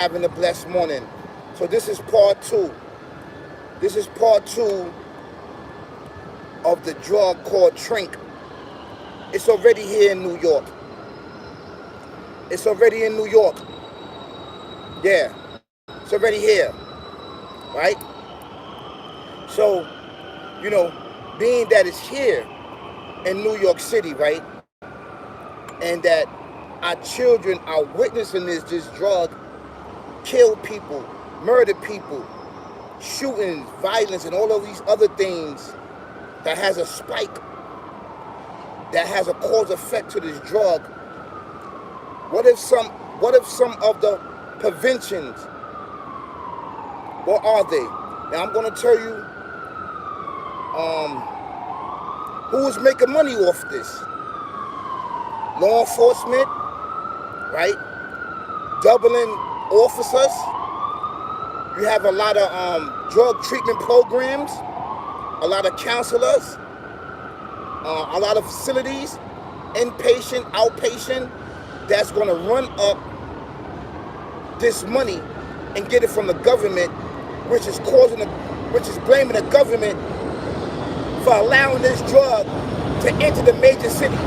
having a blessed morning. So this is part two. This is part two of the drug called Tranq. It's already here in New York. It's already in New York. Yeah, it's already here, right? So, you know, being that it's here in New York City, right? And that our children are witnessing this drug kill people, murder people, shootings, violence, and all of these other things that has a spike, that has a cause effect to this drug. What if some of the preventions, what are they? Now I'm gonna tell you who is making money off this. Law enforcement, right? Doubling officers. You have a lot of drug treatment programs, a lot of counselors, a lot of facilities, inpatient, outpatient, that's going to run up this money and get it from the government, which is blaming the government for allowing this drug to enter the major cities,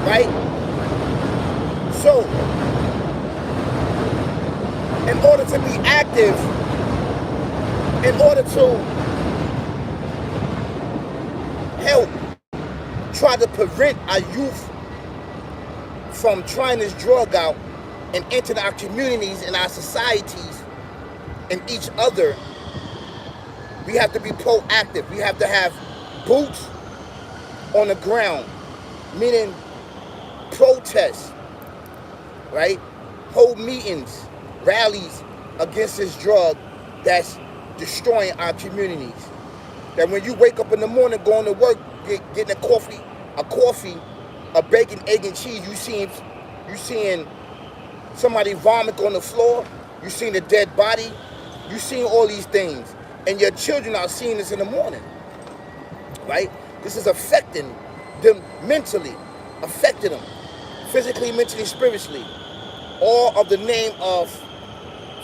right? So, in order to be active, in order to help try to prevent our youth from trying this drug out and entering our communities and our societies and each other, we have to be proactive. We have to have boots on the ground, meaning protests, right? Hold meetings, rallies against this drug that's destroying our communities. That when you wake up in the morning going to work, getting a coffee, a bacon, egg, and cheese, you seeing somebody vomit on the floor, you seeing a dead body, you seeing all these things. And your children are seeing this in the morning, right? This is affecting them mentally, affecting them physically, mentally, spiritually. All of the name of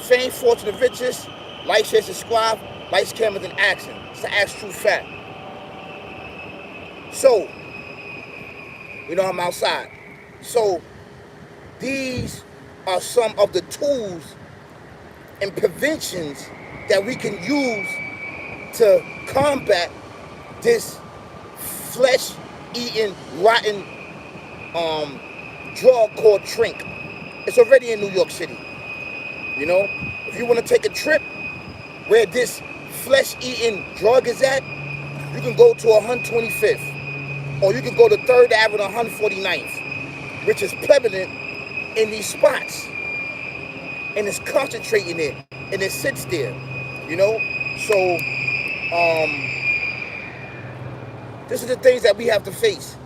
fame, fortune, and riches, like, share, subscribe, lights, cameras, and action. It's the actual fact. So, I'm outside. So, these are some of the tools and preventions that we can use to combat this flesh-eating, rotten drug called Tranq. It's already in New York City. If you want to take a trip where this flesh-eating drug is at, you can go to 125th, or you can go to 3rd Avenue, 149th, which is prevalent in these spots, and it's concentrating there, and it sits there, So, this is the things that we have to face.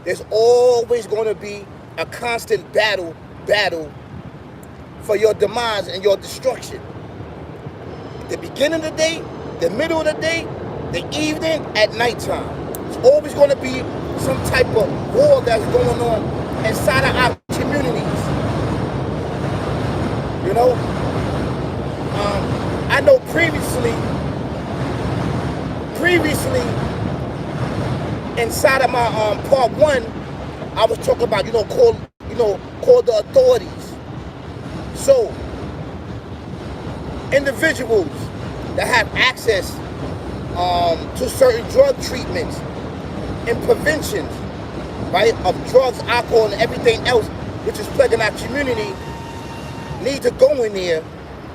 There's always going to be a constant battle for your demise and your destruction. The beginning of the day, the middle of the day, the evening, at nighttime. It's always going to be some type of war that's going on inside of our communities. I know previously, inside of my part one, I was talking about call the authorities. So individuals that have access to certain drug treatments and preventions, right, of drugs, alcohol, and everything else which is plaguing our community, need to go in there,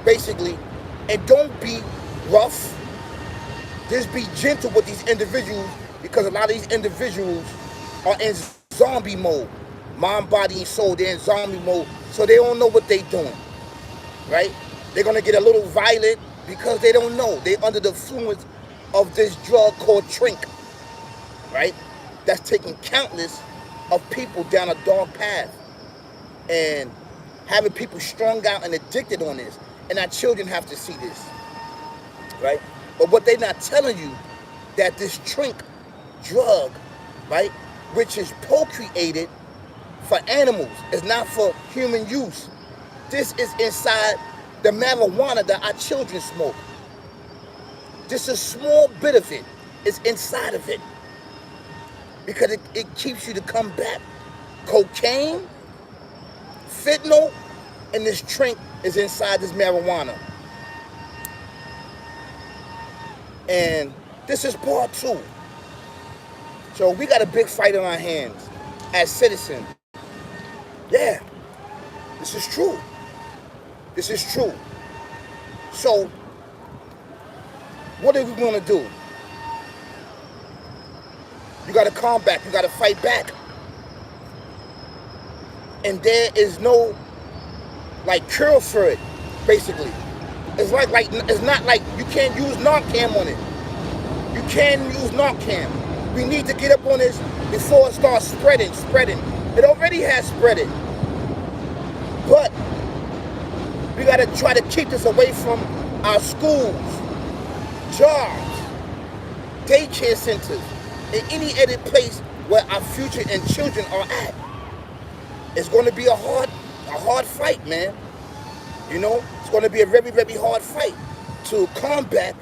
basically, and don't be rough. Just be gentle with these individuals, because a lot of these individuals are in zombie mode. Mind, body, and soul, they're in zombie mode, so they don't know what they're doing, right? They're going to get a little violent because they don't know. They're under the influence of this drug called Tranq, right? That's taking countless of people down a dark path and having people strung out and addicted on this. And our children have to see this, right? But what they're not telling you, that this Tranq drug, right, which is procreated for animals. It's not for human use. This is inside the marijuana that our children smoke. Just a small bit of it is inside of it because it keeps you to come back. Cocaine, fentanyl, and this Tranq is inside this marijuana. And this is part 2. So we got a big fight on our hands as citizens. Yeah, this is true. This is true. So what are we going to do? You got to combat. You got to fight back. And there is no cure for it, basically. It's it's not like you can't use Narcan on it. You can use Narcan. We need to get up on this before it starts spreading. It already has spreaded. But we got to try to keep this away from our schools, jobs, daycare centers, and any other place where our future and children are at. It's going to be a hard fight, man. You know, it's going to be a very, very hard fight to combat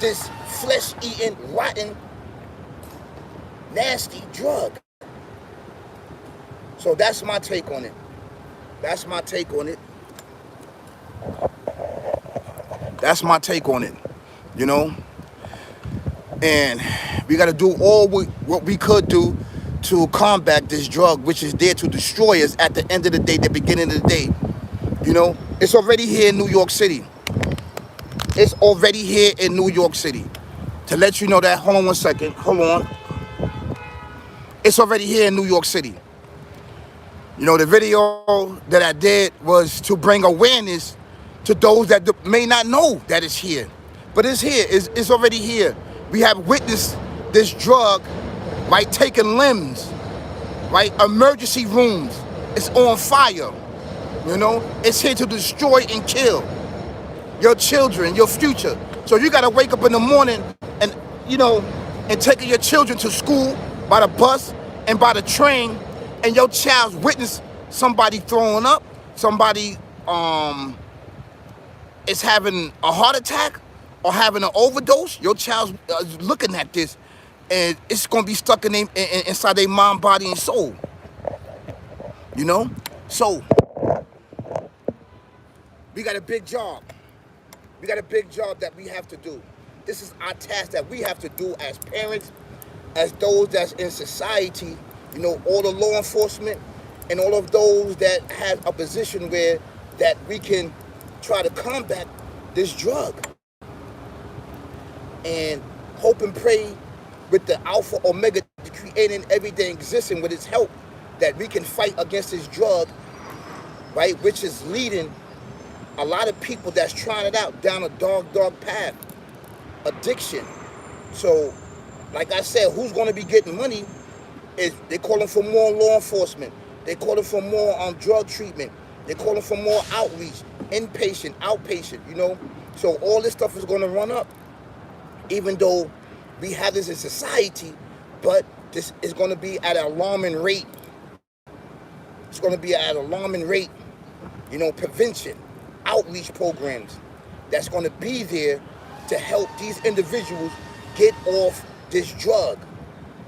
this flesh-eating, rotten, nasty drug. So that's my take on it. That's my take on it. That's my take on it, you know? And we got to do all what we could do to combat this drug, which is there to destroy us at the end of the day, the beginning of the day. You know, it's already here in New York City. It's already here in New York City. To let you know that, hold on one second, hold on. It's already here in New York City. You know, the video that I did was to bring awareness to those that may not know that it's here. But it's here, it's already here. We have witnessed this drug, right, taking limbs, right, emergency rooms. It's on fire, you know. It's here to destroy and kill your children, your future. So you gotta wake up in the morning and, you know, and taking your children to school by the bus and by the train, and your child's witness somebody throwing up, somebody is having a heart attack or having an overdose. Your child's looking at this, and it's gonna be stuck inside their mind, body, and soul. You know? So we got a big job. We got a big job that we have to do. This is our task that we have to do as parents, as those that's in society, you know, all the law enforcement and all of those that have a position where that we can try to combat this drug. And hope and pray with the Alpha Omega creating everything existing with its help that we can fight against this drug, right, which is leading a lot of people that's trying it out down a dark path, addiction. So, like I said, who's going to be getting money is they calling for more law enforcement. They calling for more drug treatment. They calling for more outreach, inpatient, outpatient, you know. So all this stuff is going to run up, even though we have this in society, but this is going to be at an alarming rate. It's going to be at an alarming rate, you know, prevention, outreach programs that's going to be there to help these individuals get off this drug.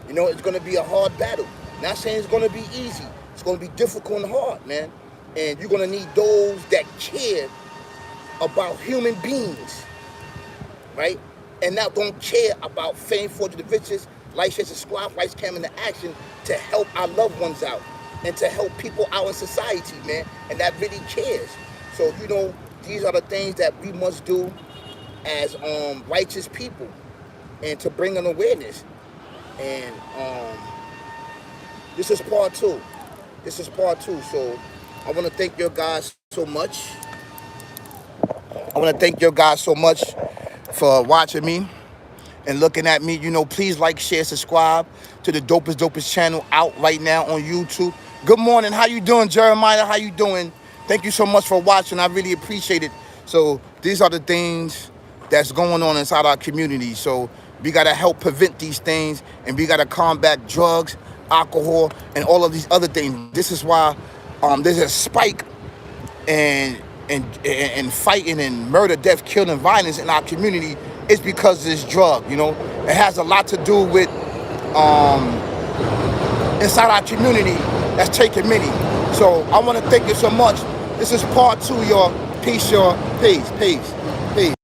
You know, it's going to be a hard battle. Not saying it's going to be easy. It's going to be difficult and hard, man. And you're going to need those that care about human beings, right? And now don't care about fame, fortune, the riches, life, shares, and squad, lights, camera, and action to help our loved ones out and to help people out in society, man. And that really cares. So, you know, these are the things that we must do as righteous people and to bring an awareness. And this is part 2. This is part 2. So I want to thank your guys so much. I want to thank your guys so much for watching me and looking at me. You know, please like, share, subscribe to the dopest channel out right now on YouTube. Good morning. How you doing, Jeremiah? How you doing? Thank you so much for watching. I really appreciate it. So these are the things that's going on inside our community. So we got to help prevent these things, and we got to combat drugs alcohol, and all of these other things. This is why there's a spike and fighting and murder, death, killing, violence in our community. Is because of this drug. You know, it has a lot to do with inside our community that's taking many. So I want to thank you so much. This is part 2, y'all. Peace, y'all. Peace.